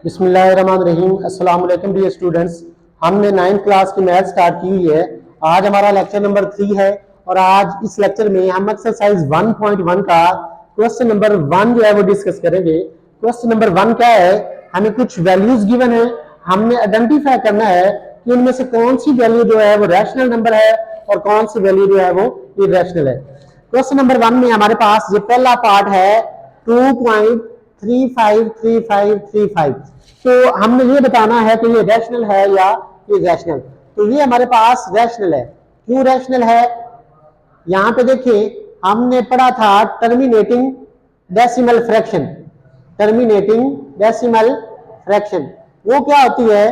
बिस्मिल्लाहिर्रहमानिर्रहीम। अस्सलाम वालेकुम डियर स्टूडेंट्स। हमने 9th क्लास की मैथ स्टार्ट की हुई है। आज हमारा लेक्चर नंबर 3 है और आज इस लेक्चर में हम एक्सरसाइज 1.1 का क्वेश्चन नंबर 1 जो है वो डिस्कस करेंगे। क्वेश्चन नंबर 1 क्या है, हमें कुछ वैल्यूज गिवन है, हमने आइडेंटिफाई करना है कि उनमें से कौन सी वैल्यू जो है वो रैशनल नंबर है और कौन सी वैल्यू जो है वो इरेशनल है। क्वेश्चन नंबर 1 में हमारे पास ये पहला पार्ट है 2.353535। तो हमने ये बताना है कि ये रैशनल है या इरेशनल। तो ये हमारे पास रैशनल है। क्यों रैशनल है, यहां पे देखिए हमने पढ़ा था terminating decimal fraction. Terminating decimal fraction वो क्या होती है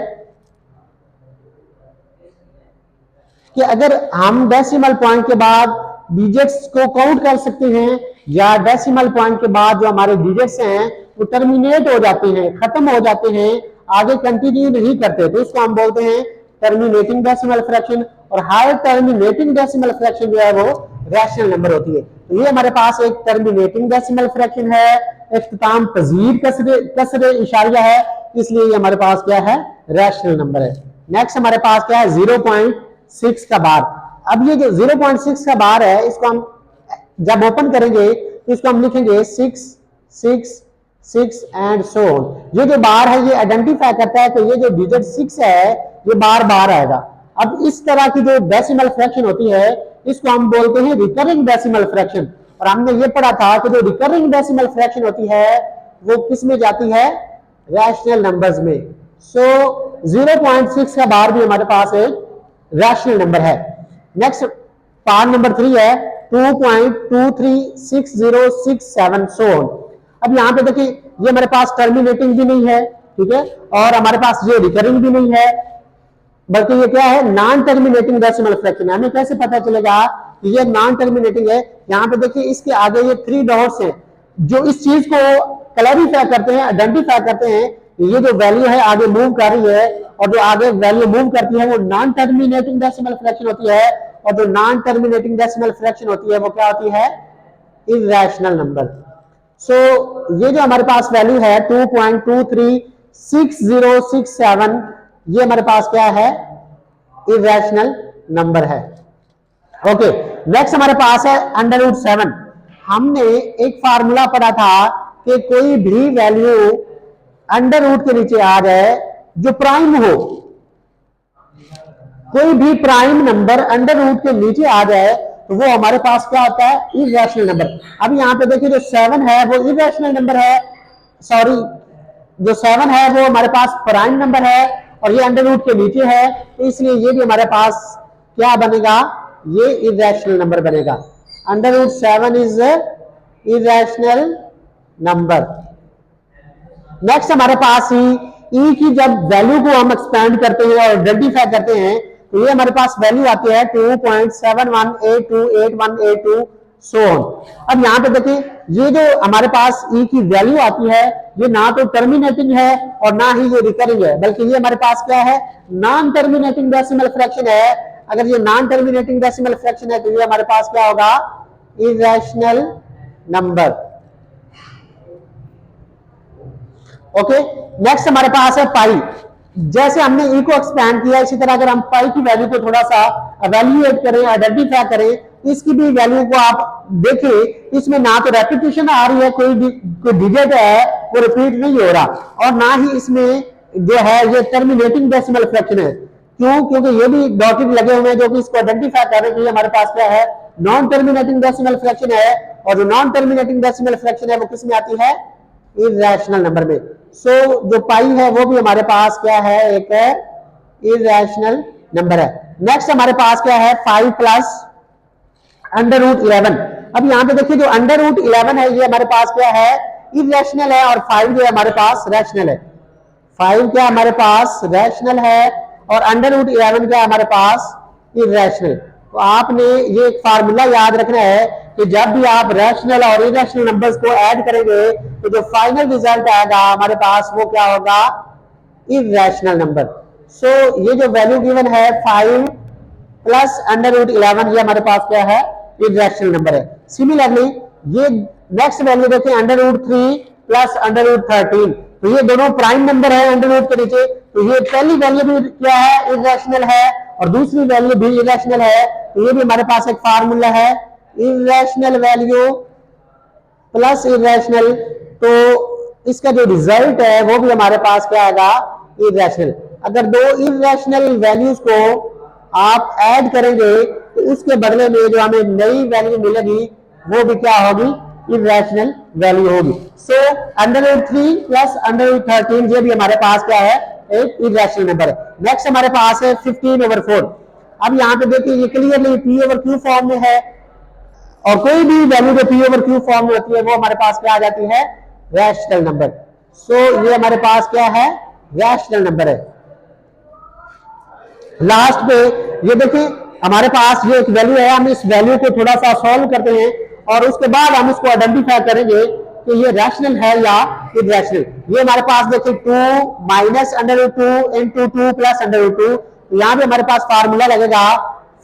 कि अगर हम डेसिमल पॉइंट के बाद डिजिट्स को काउंट कर सकते हैं या डेसिमल पॉइंट के बाद जो हमारे डिजिट्स हैं वो टर्मिनेट हो जाते हैं, खत्म हो जाते हैं, आगे कंटिन्यू नहीं करते, तो उसको हम बोलते हैं टर्मिनेटिंग डेसिमल फ्रैक्शन। और हर टर्मिनेटिंग डेसिमल फ्रैक्शन जो है वो रैशनल नंबर होती है। तो ये हमारे पास एक टर्मिनेटिंग डेसिमल फ्रैक्शन है, इख्तिताम पजीर कसरे इशारिया है, इसलिए ये हमारे पास क्या है, रैशनल नंबर है। नेक्स्ट हमारे पास क्या है 0.6 का बार। अब ये जो 0.6 का बार है इसको हम जब ओपन करेंगे तो इसको हम लिखेंगे 6 6 6 एंड सो ऑन। ये जो बार है ये आइडेंटिफाई करता है कि ये जो डिजिट 6 है ये बार बार आएगा। अब इस तरह की जो डेसिमल फ्रैक्शन होती है इसको हम बोलते हैं रिकरिंग डेसिमल फ्रैक्शन। और हमने ये पढ़ा था कि जो रिकरिंग डेसिमल फ्रैक्शन होती है वो किस में जाती है, रैशनल नंबर्स में। सो 0.6 का बार भी हमारे पास एक रैशनल नंबर है। नेक्स्ट पार्ट नंबर 3 है 2.236067 सो ऑन। अब यहां पे देखिए ये हमारे पास टर्मिनेटिंग भी नहीं है, ठीक है, और हमारे पास ये रिकरिंग भी नहीं है, बल्कि ये क्या है, नॉन टर्मिनेटिंग डेसिमल फ्रैक्शन। हमें कैसे पता चलेगा कि ये नॉन टर्मिनेटिंग है, यहां पे देखिए इसके आगे ये 3 डॉट्स हैं जो इस चीज को क्लैरिफाई करते हैं, आइडेंटिफाई करते हैं ये जो वैल्यू है आगे मूव कर रही है, और जो आगे वैल्यू मूव करती है वो नॉन टर्मिनेटिंग डेसिमल फ्रैक्शन होती है, और जो नॉन टर्मिनेटिंग डेसिमल फ्रैक्शन होती है वो क्या होती है, इरेशनल नंबर। सो ये जो हमारे पास वैल्यू है 2.236067 ये हमारे पास क्या है, इरेशनल नंबर है। ओके, नेक्स्ट हमारे पास है √7। हमने एक फार्मूला पढ़ा था कि कोई भी वैल्यू अंडर रूट के नीचे आ जाए जो प्राइम हो, कोई भी प्राइम नंबर अंडर रूट के नीचे आ जाए तो वो हमारे पास क्या होता है, इरेशनल नंबर। अब यहां पे देखिए जो 7 है वो इरेशनल नंबर है, सॉरी जो 7 है वो हमारे पास प्राइम नंबर है और ये अंडर रूट के नीचे है, तो इसलिए ये भी हमारे पास क्या बनेगा, ये इरेशनल नंबर बनेगा। √7 इज इरेशनल नंबर। नेक्स्ट हमारे पास ई की जब वैल्यू को हम एक्सपेंड करते हैं और आइडेंटिफाई करते हैं तो ये हमारे पास वैल्यू आती है 2.71828182 सो ऑन। अब यहां पे देखिए ये जो हमारे पास ई की वैल्यू आती है ये ना तो टर्मिनेटिंग है और ना ही ये रिकरिंग है, बल्कि ये हमारे पास क्या है, नॉन टर्मिनेटिंग डेसिमल फ्रैक्शन है। अगर ये नॉन टर्मिनेटिंग डेसिमल फ्रैक्शन है तो ये हमारे पास क्या होगा, इरेशनल नंबर। ओके, नेक्स्ट हमारे पास है पाई। जैसे हमने ई को एक्सपैंड किया इसी तरह अगर हम पाई की वैल्यू को थोड़ा सा एवेल्युएट करें, आइडेंटिफाई करें, इसकी भी वैल्यू को आप देखिए, इसमें ना तो रेपिटेशन आ रही है, कोई डिजिट है वो रिपीट नहीं हो रहा, और ना ही इसमें जो है ये टर्मिनेटिंग डेसिमल फ्रैक्शन है। क्यों, क्योंकि ये भी डॉटेड लगे हुए हैं जो कि इसको आइडेंटिफाई कर रहे हैं कि हमारे पास क्या है, नॉन टर्मिनेटिंग डेसिमल फ्रैक्शन है, और जो नॉन टर्मिनेटिंग डेसिमल फ्रैक्शन है वो किस में आती है, इरेशनल नंबर में। सो जो पाई है वो भी हमारे पास क्या है, एक इरेशनल नंबर है। नेक्स्ट हमारे पास क्या है 5 प्लस √11। अब यहां पे देखिए जो √11 है ये हमारे पास क्या है, इरेशनल है, और 5 जो है हमारे पास रैशनल है। 5 क्या हमारे पास रैशनल है और √11 क्या हमारे पास इरेशनल। तो आपने ये एक फार्मूला याद रखना है कि जब भी आप रैशनल और इरेशनल नंबर्स को ऐड करेंगे तो जो फाइनल रिजल्ट आएगा हमारे पास वो क्या होगा, इरेशनल नंबर। सो ये जो वैल्यू गिवन है 5 प्लस √11 ये हमारे पास क्या है, इरेशनल नंबर है। सिमिलरली ये नेक्स्ट वैल्यू देखें √3 प्लस अंडर रूट 13। तो ये दोनों प्राइम नंबर है अंडर रूट के नीचे, तो ये पहली वैल्यू भी क्या है, इरेशनल है, और दूसरी वैल्यू भी इरेशनल है। तो ये भी हमारे पास एक फार्मूला है, इरेशनल वैल्यू प्लस इरेशनल, तो इसका जो रिजल्ट है वो भी हमारे पास क्या आएगा, इरेशनल। अगर दो इरेशनल वैल्यूज को आप ऐड करेंगे तो उसके बदले में जो हमें नई वैल्यू मिलेगी वो भी क्या होगी, इरेशनल वैल्यू होगी। So under root 3 plus under root 13 ये भी हमारे पास क्या है, एक इरेशनल नंबर है। नेक्स्ट हमारे पास है 15/4। अब यहाँ पे देखिए ये clearly P over Q form में है, और कोई भी वैल्यू जो पी ओवर क्यू फॉर्म में होती है वो हमारे पास क्या आ जाती है, रैशनल नंबर। सो ये हमारे पास क्या है, रैशनल नंबर है। लास्ट पे ये देखिए हमारे पास ये एक वैल्यू है, हम इस वैल्यू को थोड़ा सा सॉल्व करते हैं और उसके बाद हम इसको आइडेंटिफाई करेंगे कि ये रैशनल है या इरेशनल। ये हमारे पास देखिए 2 minus under root 2 into 2 plus under root 2। तो यहाँ पे हमारे पास फार्मूला लगेगा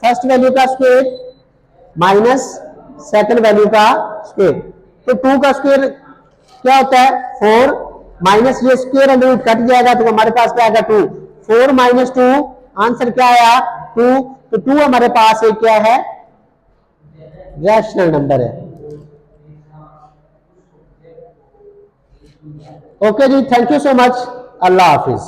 फर्स्ट वैल्यू का स्क्वायर माइनस सेकंड वैल्यू का स्क्वायर। तो 2 का स्क्वायर क्या होता है, 4, माइनस ये स्क्वायर अंडर रूट कट जाएगा तो हमारे पास क्या आएगा 2, 4 माइनस 2, आंसर क्या आया 2। तो 2 हमारे पास एक क्या है, रैशनल नंबर है। Okay ji, thank you so much, Allah Hafiz.